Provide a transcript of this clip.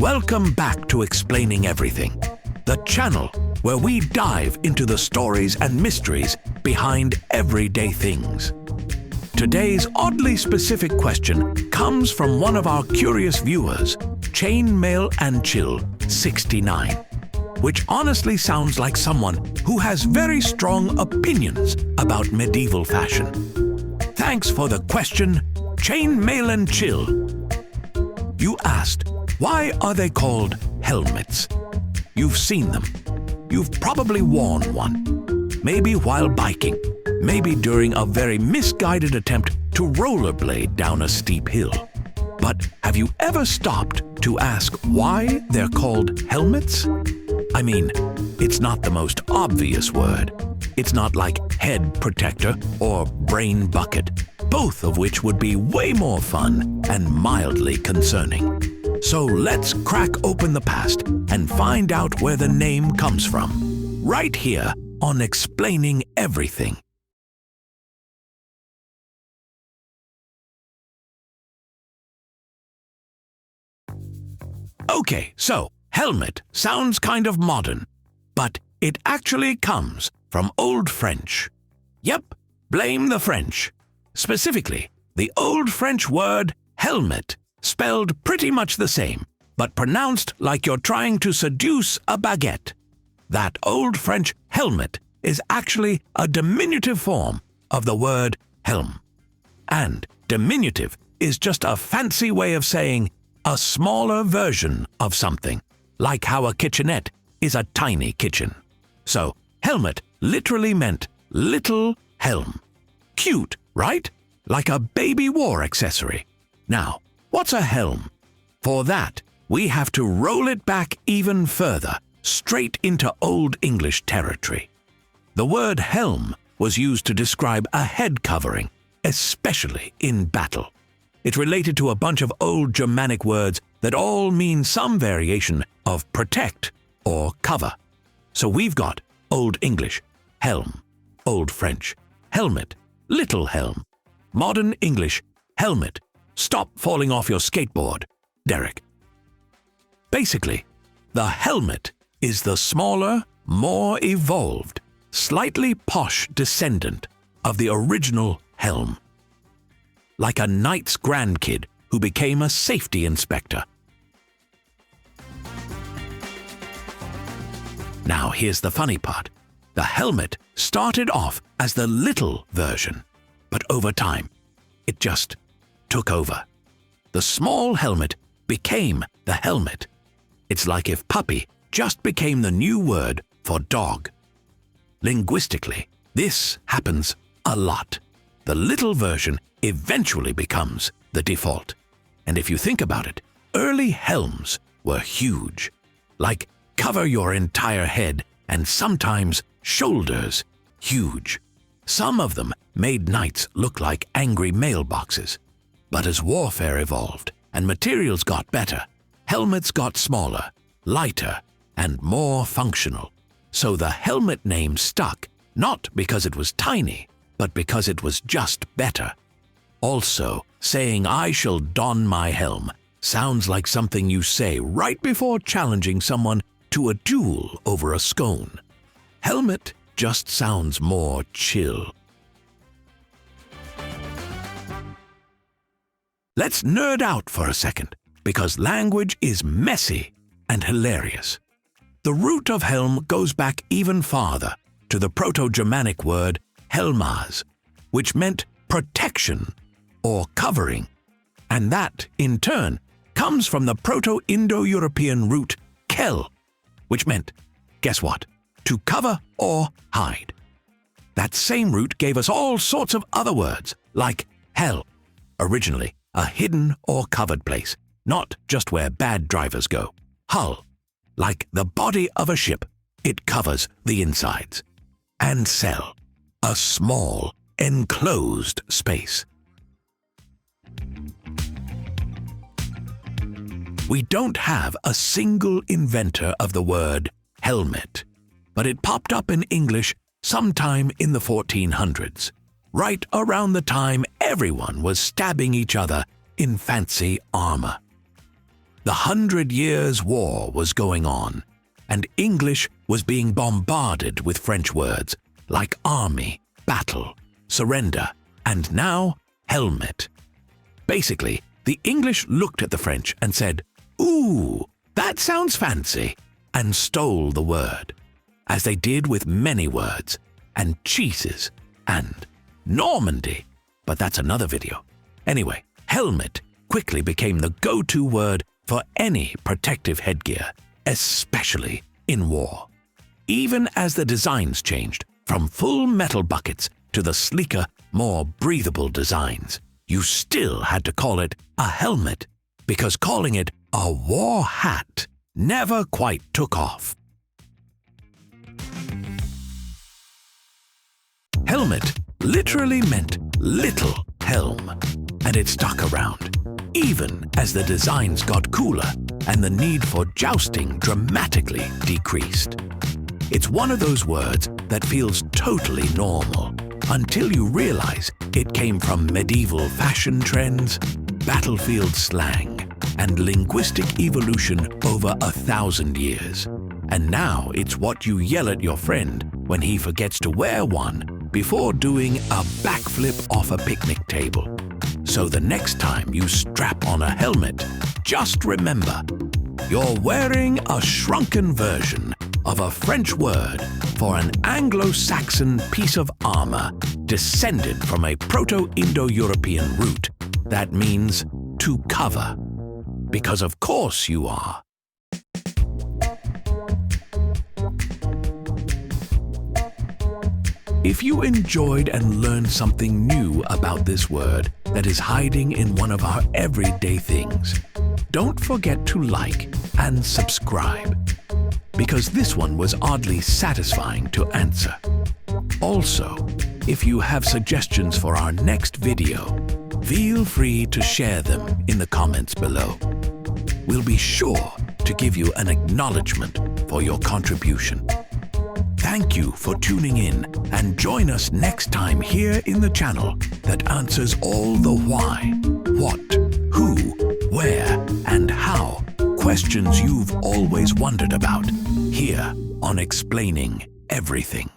Welcome back to Explaining Everything, the channel where we dive into the stories and mysteries behind everyday things. Today's oddly specific question comes from one of our curious viewers, Chainmail and Chill 69, which honestly sounds like someone who has very strong opinions about medieval fashion. Thanks for the question, Chainmail and Chill. You asked, why are they called helmets? You've seen them. You've probably worn one. Maybe while biking. Maybe during a very misguided attempt to rollerblade down a steep hill. But have you ever stopped to ask why they're called helmets? I mean, it's not the most obvious word. It's not like head protector or brain bucket, both of which would be way more fun and mildly concerning. So let's crack open the past and find out where the name comes from, right here on Explaining Everything. Okay, so helmet sounds kind of modern, but it actually comes from Old French. Yep, blame the French. Specifically, the Old French word helmet, spelled pretty much the same, but pronounced like you're trying to seduce a baguette. That Old French helmet is actually a diminutive form of the word helm. And diminutive is just a fancy way of saying a smaller version of something, like how a kitchenette is a tiny kitchen. So, helmet literally meant little helm. Cute, right? Like a baby war accessory. Now, what's a helm? For that, we have to roll it back even further, straight into Old English territory. The word helm was used to describe a head covering, especially in battle. It related to a bunch of old Germanic words that all mean some variation of protect or cover. So we've got Old English, helm, Old French, helmet, little helm, Modern English, helmet, stop falling off your skateboard, Derek. Basically, the helmet is the smaller, more evolved, slightly posh descendant of the original helm. Like a knight's grandkid who became a safety inspector. Now here's the funny part. The helmet started off as the little version, but over time, it just took over. The small helmet became the helmet. It's like if puppy just became the new word for dog. Linguistically, this happens a lot. The little version eventually becomes the default. And if you think about it, early helms were huge. Like cover your entire head and sometimes shoulders huge. Some of them made knights look like angry mailboxes. But as warfare evolved and materials got better, helmets got smaller, lighter, and more functional. So the helmet name stuck, not because it was tiny, but because it was just better. Also, saying I shall don my helm sounds like something you say right before challenging someone to a duel over a scone. Helmet just sounds more chill. Let's nerd out for a second, because language is messy and hilarious. The root of helm goes back even farther to the Proto-Germanic word helmas, which meant protection or covering, and that, in turn, comes from the Proto-Indo-European root kel, which meant, guess what, to cover or hide. That same root gave us all sorts of other words, like hell, originally a hidden or covered place, not just where bad drivers go. Hull, like the body of a ship, it covers the insides. And cell, a small, enclosed space. We don't have a single inventor of the word helmet, but it popped up in English sometime in the 1400s, right around the time everyone was stabbing each other in fancy armor. The 100 Years' War was going on, and English was being bombarded with French words like army, battle, surrender, and now helmet. Basically, the English looked at the French and said, "Ooh, that sounds fancy," and stole the word, as they did with many words, and cheeses, and Normandy. But that's another video. Anyway, helmet quickly became the go-to word for any protective headgear, especially in war. Even as the designs changed from full metal buckets to the sleeker, more breathable designs, you still had to call it a helmet, because calling it a war hat never quite took off. Helmet literally meant little helm, and it stuck around, even as the designs got cooler and the need for jousting dramatically decreased. It's one of those words that feels totally normal until you realize it came from medieval fashion trends, battlefield slang, and linguistic evolution over 1,000 years. And now it's what you yell at your friend when he forgets to wear one before doing a backflip off a picnic table. So the next time you strap on a helmet, just remember, you're wearing a shrunken version of a French word for an Anglo-Saxon piece of armor descended from a Proto-Indo-European root that means to cover. Because of course you are. If you enjoyed and learned something new about this word that is hiding in one of our everyday things, don't forget to like and subscribe, because this one was oddly satisfying to answer. Also, if you have suggestions for our next video, feel free to share them in the comments below. We'll be sure to give you an acknowledgement for your contribution. Thank you for tuning in, and join us next time here in the channel that answers all the why, what, who, where, and how questions you've always wondered about, here on Explaining Everything.